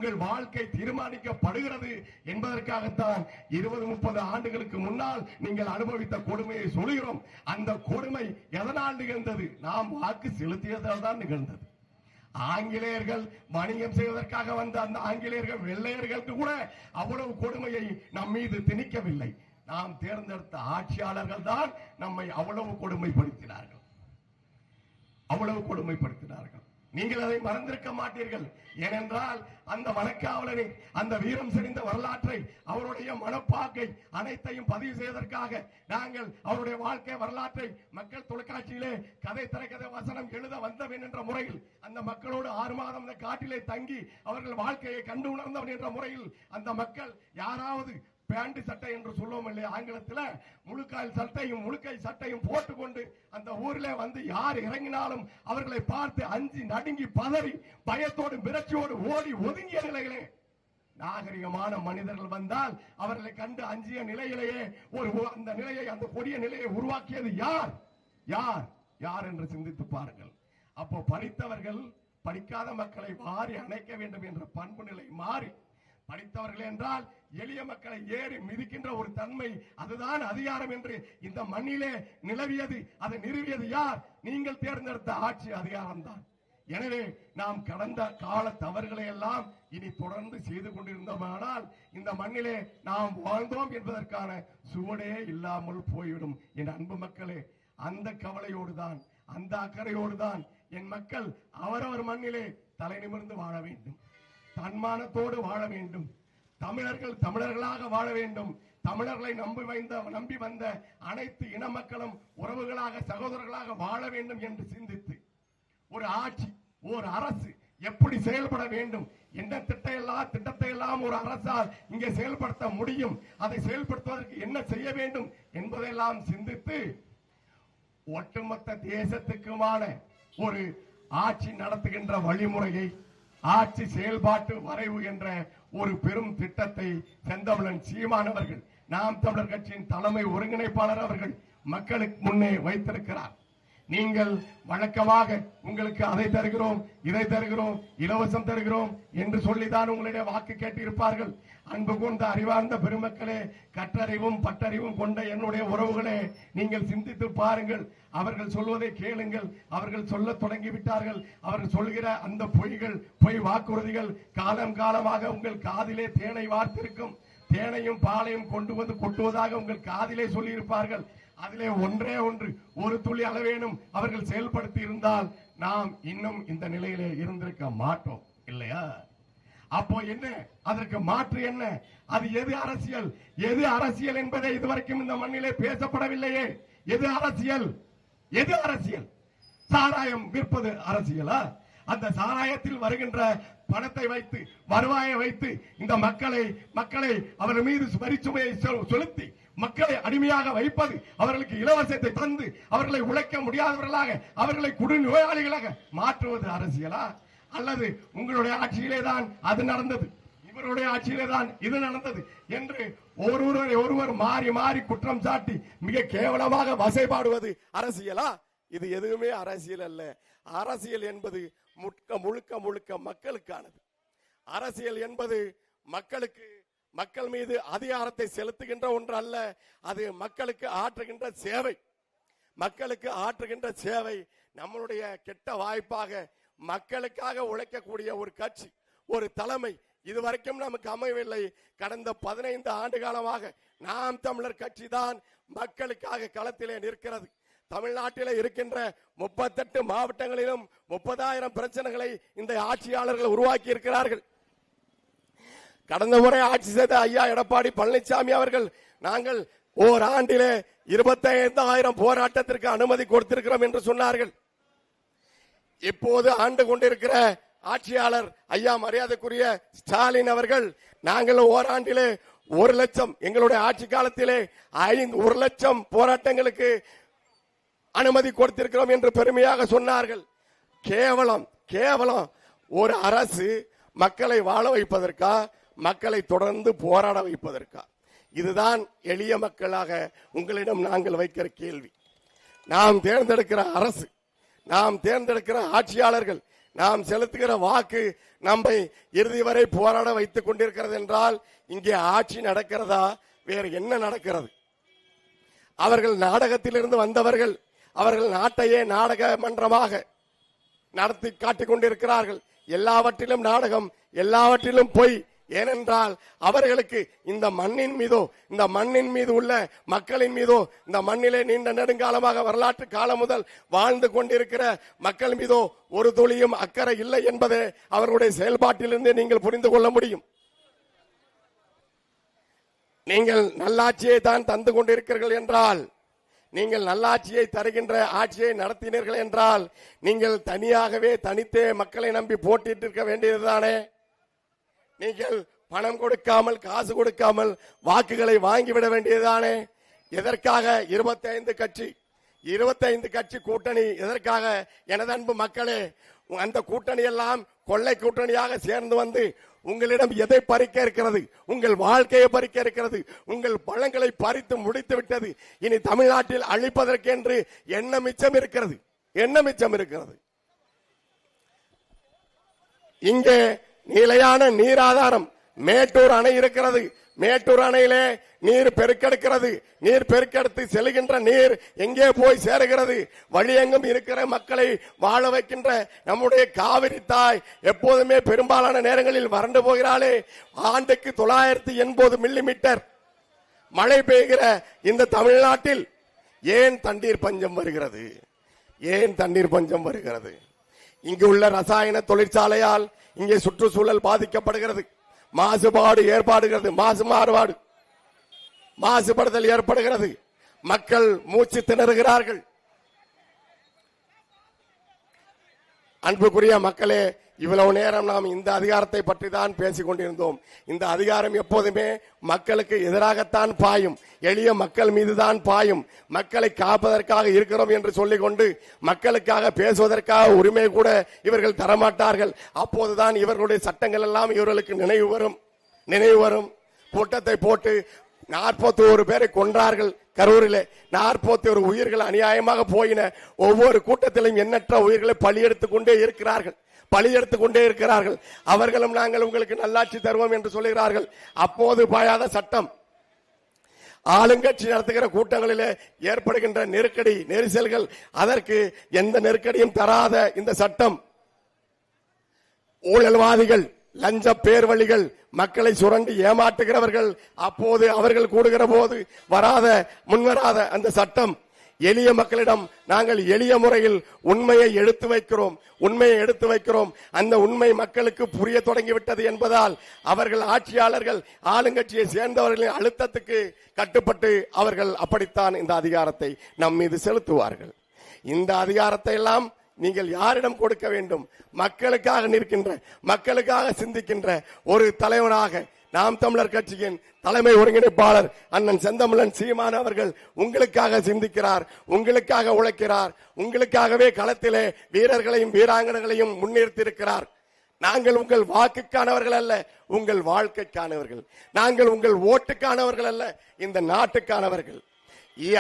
உங்கள் வாழ்க்கை தீர்மானிக்கப்படுகிறது என்பதற்காகத்தான் 20-30 ஆண்டுகளுக்கு முன்னால் நீங்கள் அனுபவித்த கொடுமையை சொல்கிறோம். அந்த கொடுமை எதனால் நிகழ்ந்தது? நாம் வாக்கு செலுத்தியதால் தான் நிகழ்ந்தது. ஆங்கிலேயர்கள் வணிகம் செய்வதற்காக வந்த அந்த ஆங்கிலேயர்கள் வெள்ளையர்களுக்கு கூட அவ்வளவு கொடுமையை நம் மீது திணிக்கவில்லை. நாம் தேர்ந்தெடுத்த ஆட்சியாளர்கள் தான் நம்மை அவ்வளவு கொடுமைப்படுத்தினார்கள். நீங்கள் அதை மறந்திருக்க மாட்டீர்கள். ஏனென்றால் அந்த வழக்காவலனை, அந்த வீரம் செறிந்த வரலாற்றை, அவருடைய மனப்பாக்கை அனைத்தையும் பதிவு செய்வதற்காக நாங்கள் அவருடைய வாழ்க்கை வரலாற்றை மக்கள் தொலைக்காட்சியிலே கதை திரைக்கதை வசனம் எழுத வந்தவன் என்ற முறையில், அந்த மக்களோடு 6 மாதம் அந்த காட்டிலே தங்கி அவர்கள் வாழ்க்கையை கண்டு உணர்ந்தவன் என்ற முறையில் அந்த மக்கள் யாராவது பேண்ட் சட்டை என்று சொல்லுவோம் இல்லையா ஆங்கிலத்தில், முழுக்கால் சட்டையும் முழுக்கை சட்டையும் போட்டுக்கொண்டு அந்த ஊரில் வந்து யார் இறங்கினாலும் அவர்களை பார்த்து அஞ்சி நடுங்கி பதறி பயத்தோடு மிரட்சியோடு ஓடி ஒதுங்கிய நிலையிலே நாகரிகமான மனிதர்கள் வந்தால் அவர்களை கண்டு அஞ்சிய நிலையிலேயே அந்த நிலையை, அந்த கொடிய நிலையை உருவாக்கியது யார் யார் யார் என்று சிந்தித்து பாருங்கள். அப்போ படித்தவர்கள் படிக்காத மக்களை வாரி அணைக்க வேண்டும் என்ற பண்பு நிலை மாறி, படித்தவர்கள் என்றால் எளிய மக்களை ஏறி மிதிக்கின்ற ஒரு தன்மை, அதுதான் அதிகாரம் என்று இந்த மண்ணிலே நிலவியது. அதை நிறுவியது யார்? நீங்கள் தேர்ந்தெடுத்த ஆட்சி அதிகாரம் தான். எனவே நாம் கடந்த கால தவறுகளை எல்லாம் இனி தொடர்ந்து செய்து கொண்டிருந்தோமானால் இந்த மண்ணிலே நாம் வாழ்ந்தோம் என்பதற்கான சுவடே இல்லாமல் போய்விடும். என் அன்பு மக்களே, அந்த கவலையோடு தான், அந்த அக்கறையோடு தான் என் மக்கள் அவரவர் மண்ணிலே தலை நிமிர்ந்து வாழ வேண்டும், தன்மானத்தோடு வாழ வேண்டும், தமிழர்கள் தமிழர்களாக வாழ வேண்டும். தமிழர்களை நம்பி வந்த அனைத்து இன மக்களும் உறவுகளாக சகோதரர்களாக வாழ வேண்டும் என்று சிந்தித்து ஒரு ஆட்சி, ஒரு அரசு எப்படி செயல்பட வேண்டும், எந்த திட்டத்தை எல்லாம் ஒரு அரசால் இங்கே செயல்படுத்த முடியும், அதை செயல்படுத்துவதற்கு என்ன செய்ய வேண்டும் என்பதெல்லாம் சிந்தித்து ஒட்டுமொத்த தேசத்துக்குமான ஒரு ஆட்சி நடத்துகின்ற வழிமுறையை, ஆட்சி செயல்பாட்டு வரைவு என்ற ஒரு பெரும் திட்டத்தை செந்தமிழன் சீமான் அவர்கள், நாம் தமிழர் கட்சியின் தலைமை ஒருங்கிணைப்பாளர் அவர்கள் மக்களுக்கு முன்னே வைத்திருக்கிறார். நீங்கள் வழக்கமாக உங்களுக்கு அதை தருகிறோம், இதை தருகிறோம், இலவசம் தருகிறோம் என்று சொல்லிதான் உங்களுடைய வாக்கு கேட்டிருப்பார்கள். அன்பு கொண்ட அறிவார்ந்த பெருமக்களே, கற்றறிவும் பட்டறிவும் கொண்ட என்னுடைய உறவுகளே, நீங்கள் சிந்தித்து பாருங்கள். அவர்கள் சொல்வதை கேளுங்கள். அவர்கள் சொல்ல தொடங்கிவிட்டார்கள். அவர்கள் சொல்கிற அந்த பொய் வாக்குறுதிகள் காலம் காலமாக உங்கள் காதிலே தேனை வார்த்திருக்கும். தேனையும் பாலையும் கொண்டு வந்து கொட்டுவதாக உங்கள் காதிலே சொல்லி இருப்பார்கள். அதிலே ஒன்றே ஒன்று, ஒரு துளி அளவேனும் அவர்கள் செயல்படுத்தி இருந்தால் நாம் இன்னும் இந்த நிலையிலே இருந்திருக்க மாட்டோம், இல்லையா? அப்போ என்ன, அதற்கு மாற்று என்ன? அது எது அரசியல்? எது அரசியல் என்பதை இதுவரைக்கும் இந்த மண்ணிலே பேசப்படவில்லையே. எது அரசியல்? எது அரசியல்? சாராயம் விற்பது அரசியலா? அந்த சாராயத்தில் வருகின்ற பணத்தை வைத்து, வருவாயை வைத்து இந்த மக்களை அவர் மீது வரிச்சுமையை செலுத்தி மக்களை அடிமையாக வைப்பது, அவர்களுக்கு இலவசத்தை தந்து அவர்களை உழைக்க முடியாதவர்களாக, அவர்களை குடிநோயாளிகளாக மாற்றுவது அரசியலா? அல்லது உங்களுடைய ஆட்சியிலே தான் அது நடந்தது, இவருடைய ஆட்சியிலே தான் இது நடந்தது என்று ஒருவர் மாறி மாறி குற்றம் சாட்டி மிக கேவலமாக வசைபாடுவது அரசியலா? இது எதுவுமே அரசியல் அல்ல. அரசியல் என்பது முழுக்க மக்களுக்கானது. அரசியல் என்பது மக்கள் மீது அதிகாரத்தை செலுத்துகின்ற ஒன்று அல்ல. அது மக்களுக்கு ஆற்றுகின்ற சேவை. மக்களுக்கு ஆற்றுகின்ற சேவை நம்மளுடைய கெட்ட வாய்ப்பாக மக்களுக்காக உழைக்கக்கூடிய ஒரு கட்சி, ஒரு தலைமை இதுவரைக்கும் நமக்கு அமையவில்லை. கடந்த 15 ஆண்டு காலமாக நாம் தமிழர் கட்சி தான் மக்களுக்காக களத்திலே நிற்கிறது. தமிழ்நாட்டில் இருக்கின்ற 38 மாவட்டங்களிலும் 30,000 பிரச்சனைகளை இந்த ஆட்சியாளர்கள் உருவாக்கி இருக்கிறார்கள். கடந்த முறை ஆட்சி செய்த ஐயா எடப்பாடி பழனிசாமி அவர்கள், நாங்கள் ஓராண்டிலே 25,000 போராட்டத்திற்கு அனுமதி கொடுத்திருக்கிறோம் என்று சொன்னார்கள். இப்போது ஆண்டு கொண்டிருக்கிற ஆட்சியாளர் ஐயா மரியாதைக்குரிய ஸ்டாலின் அவர்கள், நாங்கள் ஓராண்டிலே 1 லட்சம், எங்களுடைய ஆட்சி காலத்திலே 1 லட்சம் போராட்டங்களுக்கு அனுமதி கொடுத்திருக்கிறோம் என்று பெருமையாக சொன்னார்கள். கேவலம் ஒரு அரசு மக்களை வாழ வைப்பதற்கா, மக்களை தொடர்ந்து போராட வைப்பதற்கா? இதுதான் எளிய மக்களாக உங்களிடம் நாங்கள் வைக்கிற கேள்வி. நாம் தேர்ந்தெடுக்கிற அரசு, நாம் தேர்ந்தெடுக்கிற ஆட்சியாளர்கள், நாம் செலுத்துகிற வாக்கு நம்மை இறுதி வரை போராட வைத்துக் கொண்டிருக்கிறது என்றால் இங்கே ஆட்சி நடக்கிறதா, வேறு என்ன நடக்கிறது? அவர்கள் நாடகத்திலிருந்து வந்தவர்கள், அவர்கள் நாட்டையே நாடக மன்றமாக நடத்தி காட்டிக் கொண்டிருக்கிறார்கள். எல்லாவற்றிலும் நாடகம், எல்லாவற்றிலும் பொய். ஏனென்றால் அவர்களுக்கு இந்த மண்ணின் மீதோ, இந்த மண்ணின் மீது உள்ள மக்களின் மீதோ, இந்த மண்ணிலே நீண்ட நெடுங்காலமாக வரலாற்று காலம் முதல் வாழ்ந்து கொண்டிருக்கிற மக்கள் மீதோ ஒரு துளியும் அக்கறை இல்லை என்பதை அவர்களுடைய செயல்பாட்டிலிருந்து நீங்கள் புரிந்து கொள்ள முடியும். நீங்கள் நல்லாட்சியை தான் தந்து கொண்டிருக்கிறீர்கள் என்றால், நீங்கள் நல்லாட்சியை தருகின்ற ஆட்சியை நடத்தினீர்கள் என்றால், நீங்கள் தனியாகவே தனித்தே மக்களை நம்பி போட்டிட்டு இருக்க வேண்டியதுதானே? நீங்கள் பணம் கொடுக்காமல், காசு கொடுக்காமல் வாக்குகளை வாங்கிவிட வேண்டியதுதானே? எதற்காக 25 கட்சி கூட்டணி? எதற்காக? எனது அன்பு மக்களே, அந்த கூட்டணி எல்லாம் கொள்ளை கூட்டணியாக சேர்ந்து வந்து உங்களிடம் எதை பறிக்க இருக்கிறது? உங்கள் வாழ்க்கையை பறிக்க இருக்கிறது. உங்கள் பழங்களை பறித்து முடித்து விட்டது. இனி தமிழ்நாட்டில் அழிப்பதற்கென்று என்ன மிச்சம் இருக்கிறது? என்ன மிச்சம் இருக்கிறது? இங்கே நிலையான நீர் ஆதாரம் மேட்டூர் அணை இருக்கிறது. மேட்டூர் அணையிலே நீர் பெருக்கெடுக்கிறது. நீர் பெருக்கெடுத்து செல்கின்ற நீர் எங்கே போய் சேருகிறது? வழியெங்கும் இருக்கிற மக்களை வாழ வைக்கின்ற நம்முடைய காவிரி தாய் எப்போதுமே பெரும்பாலான நேரங்களில் வறண்டு போகிறாளே. ஆண்டுக்கு 980 மில்லிமீட்டர் மழை பெய்கிற இந்த தமிழ்நாட்டில் ஏன் தண்ணீர் பஞ்சம் வருகிறது? ஏன் தண்ணீர் பஞ்சம் வருகிறது? இங்கு உள்ள ரசாயன தொழிற்சாலையால் இங்கே சுற்றுச்சூழல் பாதிக்கப்படுகிறது. மாசுபாடு ஏற்படுகிறது. மாசுபடுதல் ஏற்படுகிறது. மக்கள் மூச்சு திணறுகிறார்கள். அன்புக்குரிய மக்களே, இவ்வளவு நேரம் நாம் இந்த அதிகாரத்தை பற்றி தான் பேசிக் கொண்டிருந்தோம். இந்த அதிகாரம் எப்போதுமே மக்களுக்கு எதிராகத்தான் பாயும், எளிய மக்கள் மீதுதான் பாயும். மக்களை காப்பதற்காக இருக்கிறோம் என்று சொல்லிக் கொண்டு மக்களுக்காக பேசுவதற்காக உரிமை கூட இவர்கள் தரமாட்டார்கள். அப்போதுதான் இவர்களுடைய சட்டங்கள் எல்லாம் இவர்களுக்கு நினைவு வரும். கூட்டத்தை போட்டு 41 பேரை கொன்றார்கள் கரூரிலே. 41 உயிர்கள் அநியாயமாக போயின. ஒவ்வொரு கூட்டத்திலும் எண்ணற்ற உயிர்களை பலியெடுத்துக் கொண்டே இருக்கிறார்கள். அவர்களும் நாங்கள் உங்களுக்கு நல்லாட்சி தருவோம் என்று சொல்லுகிறார்கள். அப்போது பாயாத சட்டம். ஆளுங்கட்சி நடத்துகிற கூட்டங்களிலே ஏற்படுகின்ற நெருக்கடி, நெரிசல்கள், அதற்கு எந்த நெருக்கடியும் தராத இந்த சட்டம். ஊழல்வாதிகள், லஞ்ச பேர்வழிகள், மக்களை சுரண்டி ஏமாற்றுகிறவர்கள், அப்போது அவர்கள் கூடுகிற போது முன்வராத அந்த சட்டம். எளிய மக்களிடம் நாங்கள் எளிய முறையில் உண்மையை எடுத்து வைக்கிறோம். அந்த உண்மை மக்களுக்கு புரிய தொடங்கிவிட்டது என்பதால் அவர்கள் ஆட்சியாளர்கள், ஆளுங்கட்சியை சேர்ந்தவர்களின் அழுத்தத்துக்கு கட்டுப்பட்டு அவர்கள் அப்படித்தான் இந்த அதிகாரத்தை நம் மீது செலுத்துவார்கள். இந்த அதிகாரத்தை எல்லாம் நீங்கள் யாரிடம் கொடுக்க வேண்டும்? மக்களுக்காக நிற்கின்ற, மக்களுக்காக சிந்திக்கின்ற ஒரு தலைவனாக நாம் தமிழர் கட்சியின் தலைமை ஒருங்கிணைப்பாளர் அண்ணன் செந்தமிழன் சீமான் அவர்கள் உங்களுக்காக சிந்திக்கிறார், உங்களுக்காக உழைக்கிறார். உங்களுக்காகவே களத்திலே வீரர்களையும் வீராங்கனைகளையும் முன்னிறுத்தியிருக்கிறார். நாங்கள் உங்கள் வாக்குக்கானவர்கள் அல்ல, உங்கள் வாழ்க்கைக்கானவர்கள். நாங்கள் உங்கள் ஓட்டுக்கானவர்கள் அல்ல, இந்த நாட்டுக்கானவர்கள்.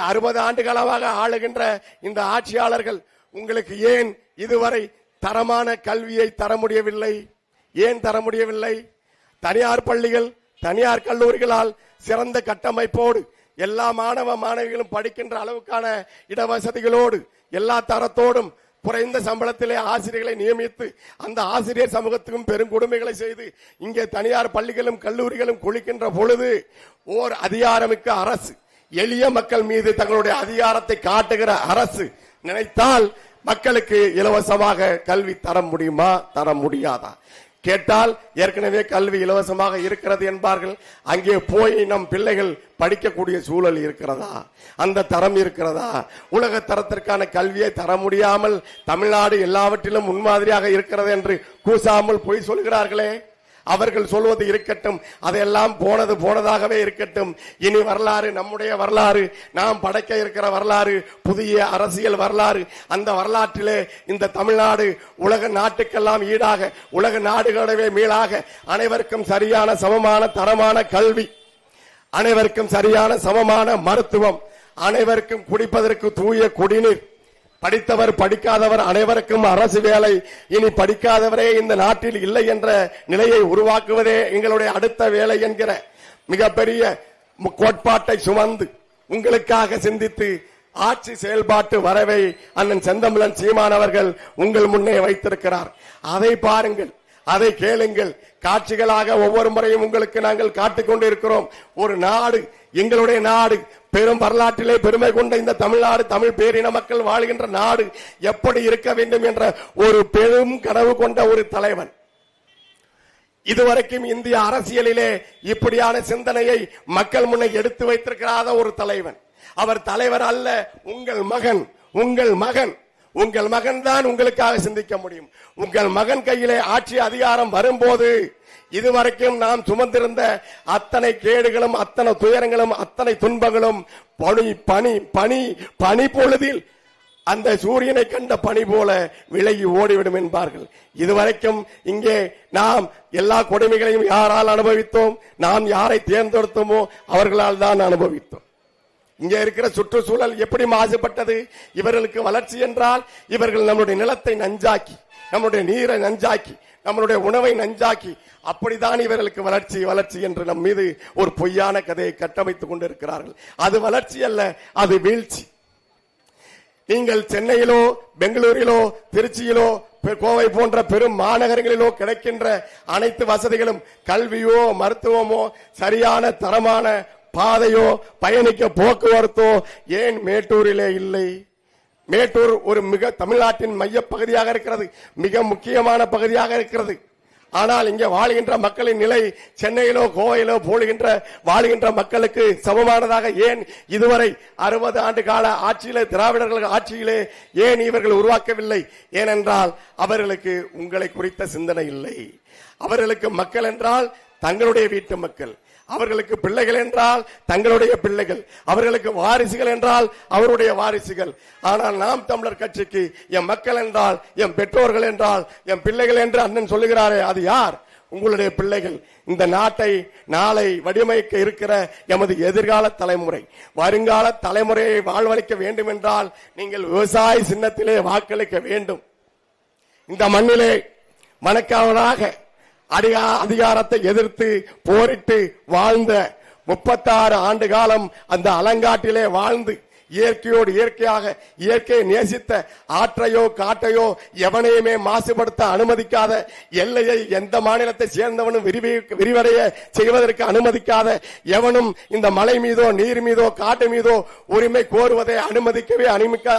60 ஆண்டு காலமாக ஆளுகின்ற இந்த ஆட்சியாளர்கள் உங்களுக்கு ஏன் இதுவரை தரமான கல்வியை தர முடியவில்லை? ஏன் தர முடியவில்லை? தனியார் பள்ளிகள், தனியார் கல்லூரிகளால் சிறந்த கட்டமைப்போடு எல்லா மாணவிகளும் படிக்கின்ற அளவுக்கான இடவசதிகளோடு எல்லா தரத்தோடும் குறைந்த சம்பளத்திலே ஆசிரியர்களை நியமித்து அந்த ஆசிரியர் சமூகத்துக்கும் பெருங்கொடுமைகளை செய்து இங்கே தனியார் பள்ளிகளும் கல்லூரிகளும் குளிக்கின்ற பொழுது ஓர் அதிகாரமிக்க அரசு, எளிய மக்கள் மீது தங்களுடைய அதிகாரத்தை காட்டுகிற அரசு நினைத்தால் மக்களுக்கு இலவசமாக கல்வி தர முடியுமா? தர முடியாதா? கேட்டால் ஏற்கனவே கல்வி இலவசமாக இருக்கிறது என்பார்கள். அங்கே போய் நம் பிள்ளைகள் படிக்கக்கூடிய சூழல் இருக்கிறதா? அந்த தரம் இருக்கிறதா? உலக தரத்திற்கான கல்வியை தர முடியாமல் தமிழ்நாடு எல்லாவற்றிலும் முன்மாதிரியாக இருக்கிறது என்று கூசாமல் பொய் சொல்கிறார்களே. அவர்கள் சொல்வது இருக்கட்டும், அதையெல்லாம் போனதாகவே இருக்கட்டும். இனி வரலாறு நம்முடைய வரலாறு, நாம் படைக்க இருக்கிற வரலாறு, புதிய அரசியல் வரலாறு. அந்த வரலாற்றிலே இந்த தமிழ்நாடு உலக நாட்டுக்கெல்லாம் ஈடாக, உலக நாடுகளவே மீளாக அனைவருக்கும் சரியான சமமான தரமான கல்வி, அனைவருக்கும் சரியான சமமான மருத்துவம், அனைவருக்கும் குடிப்பதற்கு தூய குடிநீர், படித்தவர் படிக்காதவர் அனைவருக்கும் அரசு வேலை, இனி படிக்காதவரே இந்த நாட்டில் இல்லை என்ற நிலையை உருவாக்குவதே எங்களுடைய அடுத்த வேலை என்கிற மிகப்பெரிய கோட்பாட்டை சுமந்து உங்களுக்காக சிந்தித்து ஆட்சி செயல்பாட்டு வரவை அண்ணன் செந்தமிழன் சீமான் அவர்கள் உங்கள் முன்னே வைத்திருக்கிறார். அதை பாருங்கள், அதை கேளுங்கள். காட்சிகளாக ஒவ்வொரு முறையும் உங்களுக்கு நாங்கள் காட்டிக் கொண்டிருக்கிறோம். ஒரு நாடு, எங்களுடைய நாடு, பெரும் வரலாற்றிலே பெருமை கொண்ட இந்த தமிழ்நாடு, தமிழ் பேரின மக்கள் வாழ்கின்ற நாடு எப்படி இருக்க வேண்டும் என்ற ஒரு பெரும் கனவு கொண்ட ஒரு தலைவன். இதுவரைக்கும் இந்திய அரசியலிலே இப்படியான சிந்தனையை மக்கள் முன்னே எடுத்து வைத்திருக்கிறாத ஒரு தலைவன். அவர் தலைவர் அல்ல, உங்கள் மகன். உங்கள் மகன், உங்கள் மகன் தான் உங்களுக்காக சிந்திக்க முடியும். உங்கள் மகன் கையிலே ஆட்சி அதிகாரம் வரும்போது இதுவரைக்கும் நாம் சுமந்திருந்த அத்தனை கேடுகளும், அத்தனை துயரங்களும், அத்தனை துன்பங்களும் பனி பொழுதில் அந்த சூரியனை கண்ட பனி போல விலகி ஓடிவிடும் என்பார்கள். இதுவரைக்கும் இங்கே நாம் எல்லா கொடுமைகளையும் யாரால் அனுபவித்தோம்? நாம் யாரை தேர்ந்தெடுத்தோமோ அவர்களால் தான் அனுபவித்தோம். இங்கே இருக்கிற சுற்றுச்சூழல் எப்படி மாசுபட்டது? இவர்களுக்கு வளர்ச்சி என்றால் இவர்கள் நம்முடைய நிலத்தை நஞ்சாக்கி, நம்முடைய நீரை நஞ்சாக்கி, நம்மளுடைய உணவை நஞ்சாக்கி, அப்படித்தான் இவர்களுக்கு வளர்ச்சி வளர்ச்சி என்று நம் மீது ஒரு பொய்யான கதையை கட்டமைத்துக் கொண்டிருக்கிறார்கள். அது வளர்ச்சி அல்ல, அது வீழ்ச்சி. நீங்கள் சென்னையிலோ, பெங்களூரிலோ, திருச்சியிலோ, கோவை போன்ற பெரும் மாநகரங்களிலோ கிடைக்கின்ற அனைத்து வசதிகளும், கல்வியோ, மருத்துவமோ, சரியான தரமான பாதையோ, பயணிக்க போக்குவரத்தோ ஏன் மேட்டூரிலே இல்லை? மேட்டூர் ஒரு தமிழ்நாட்டின் மைய பகுதியாக இருக்கிறது, மிக முக்கியமான பகுதியாக இருக்கிறது. ஆனால் இங்கே வாழ்கின்ற மக்களின் நிலை சென்னையிலோ கோவையிலோ வாழ்கின்ற மக்களுக்கு சமமானதாக ஏன் இதுவரை 60 ஆண்டு கால ஆட்சியிலே, திராவிடர்கள் ஆட்சியிலே ஏன் இவர்கள் உருவாக்கவில்லை? ஏனென்றால் அவர்களுக்கு உங்களை குறித்த சிந்தனை இல்லை. அவர்களுக்கு மக்கள் என்றால் தங்களுடைய வீட்டு மக்கள், அவர்களுக்கு பிள்ளைகள் என்றால் தங்களுடைய பிள்ளைகள், அவர்களுக்கு வாரிசுகள் என்றால் அவருடைய வாரிசுகள். ஆனால் நாம் தமிழர் கட்சிக்கு என் மக்கள் என்றால், என் பெற்றோர்கள் என்றால், என் பிள்ளைகள் என்று அண்ணன் சொல்லுகிறாரே, அது யார்? உங்களுடைய பிள்ளைகள். இந்த நாட்டை நாளை வடிவமைக்க இருக்கிற எமது எதிர்கால தலைமுறை, வருங்கால தலைமுறையை வாழ்வளிக்க வேண்டும் என்றால் நீங்கள் விவசாய சின்னத்திலே வாக்களிக்க வேண்டும். இந்த மண்ணிலே மனக்காவலாக அதிகாரத்தை எதிர்த்து போரிட்டு வாழ்ந்த 36 ஆண்டு காலம் அந்த அலங்காட்டிலே வாழ்ந்து இயற்கையோடு இயற்கையாக இயற்கையை நேசித்த, ஆற்றையோ காட்டையோ எவனையுமே மாசுபடுத்த அனுமதிக்காத, எல்லையை எந்த மாநிலத்தை சேர்ந்தவனும் விரிவடைய செய்வதற்கு அனுமதிக்காத, எவனும் இந்த மலை மீதோ நீர் மீதோ காட்டு மீதோ உரிமை கோருவதை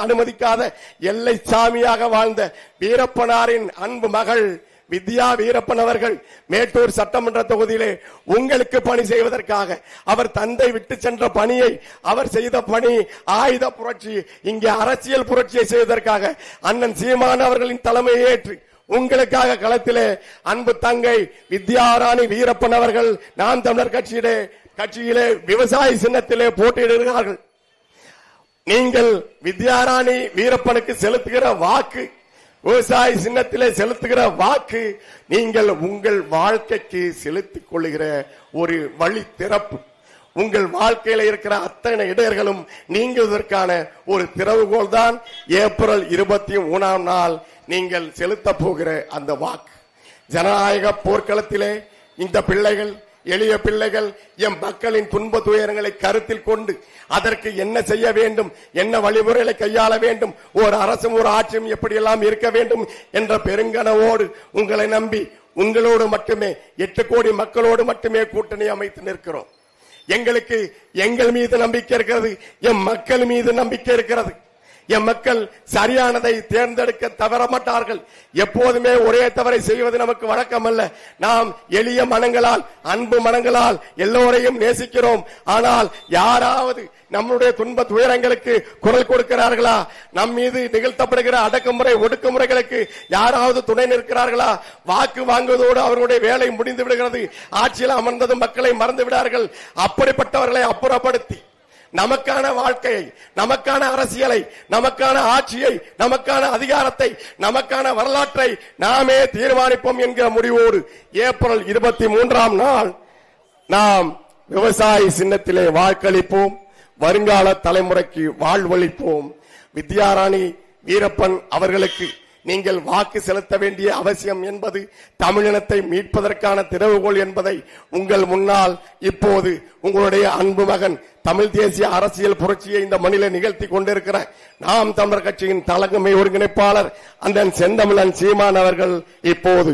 அனுமதிக்காத எல்லை சாமியாக வாழ்ந்த வீரப்பனாரின் அன்பு மகள் வித்யா வீரப்பன் அவர்கள் மேட்டூர் சட்டமன்ற தொகுதியிலே உங்களுக்கு பணி செய்வதற்காக, அவர் தந்தை விட்டு சென்ற பணியை, அவர் செய்த பணி ஆயுத புரட்சி, இங்கே அரசியல் புரட்சியை செய்வதற்காக அண்ணன் சீமான் அவர்களின் தலைமையை ஏற்று உங்களுக்காக களத்திலே அன்பு தங்கை வித்யாராணி வீரப்பன் அவர்கள் நாம் தமிழர் கட்சியிலே விவசாய சின்னத்திலே போட்டியிடுகிறார்கள். நீங்கள் வித்யாராணி வீரப்பனுக்கு செலுத்துகிற வாக்கு, விவசாய சின்னத்திலே செலுத்துகிற வாக்கு, நீங்கள் உங்கள் வாழ்க்கைக்கு செலுத்திக் கொள்ளுகிற ஒரு வழி திறப்பு. உங்கள் வாழ்க்கையில இருக்கிற அத்தனை இடர்களும் நீங்குவதற்கான ஒரு திறவுகோல் தான் ஏப்ரல் 23ஆம் நாள் நீங்கள் செலுத்த போகிற அந்த வாக்கு. ஜனநாயக போர்க்களத்திலே இந்த பிள்ளைகள், எளிய பிள்ளைகள், எம் மக்களின் துன்ப துயரங்களை கருத்தில் கொண்டு அதற்கு என்ன செய்ய வேண்டும், என்ன வழிமுறைகளை கையாள வேண்டும், ஒரு அரசும் ஒரு ஆட்சியும் எப்படியெல்லாம் இருக்க வேண்டும் என்ற பெருங்கனவோடு உங்களை நம்பி உங்களோடு மட்டுமே 8 கோடி மக்களோடு மட்டுமே கூட்டணி அமைத்து நிற்கிறோம். எங்களுக்கு எங்கள் மீது நம்பிக்கை இருக்கிறது, எம் மக்கள் மீது நம்பிக்கை இருக்கிறது. என் மக்கள் சரியானதை தேர்ந்தெடுக்க தவற மாட்டார்கள். எப்போதுமே ஒரே தவறை செய்வது நமக்கு வழக்கம் அல்ல. நாம் எளிய மனங்களால், அன்பு மனங்களால் எல்லோரையும் நேசிக்கிறோம். ஆனால் யாராவது நம்முடைய துன்ப துயரங்களுக்கு குரல் கொடுக்கிறார்களா? நம் மீது நிகழ்த்தப்படுகிற அடக்குமுறை ஒடுக்குமுறைகளுக்கு யாராவது துணை நிற்கிறார்களா? வாக்கு வாங்குவதோடு அவர்களுடைய வேலை முடிந்து விடுகிறது. ஆட்சியில் அமர்ந்தது மக்களை மறந்து விடார்கள். அப்படிப்பட்டவர்களை அப்புறப்படுத்தி நமக்கான வாழ்க்கையை, நமக்கான அரசியலை, நமக்கான ஆட்சியை, நமக்கான அதிகாரத்தை, நமக்கான வரலாற்றை நாமே தீர்மானிப்போம் என்கிற முடிவோடு ஏப்ரல் 23ஆம் நாள் நாம் விவசாய சின்னத்திலே வாக்களிப்போம். வருங்கால தலைமுறைக்கு வாழ்வளிப்போம். வித்யாராணி வீரப்பன் அவர்களுக்கு நீங்கள் வாக்கு செலுத்த வேண்டிய அவசியம் என்பது தமிழினத்தை மீட்பதற்கான திறவுகோல் என்பதை உங்கள் முன்னால் இப்போது உங்களுடைய அன்பு மகன் தமிழ் தேசிய அரசியல் புரட்சியை இந்த மண்ணிலே நிகழ்த்தி கொண்டிருக்கிற நாம் தமிழர் கட்சியின் தலைமை ஒருங்கிணைப்பாளர் அண்ணன் செந்தமிழன் சீமான் அவர்கள் இப்போது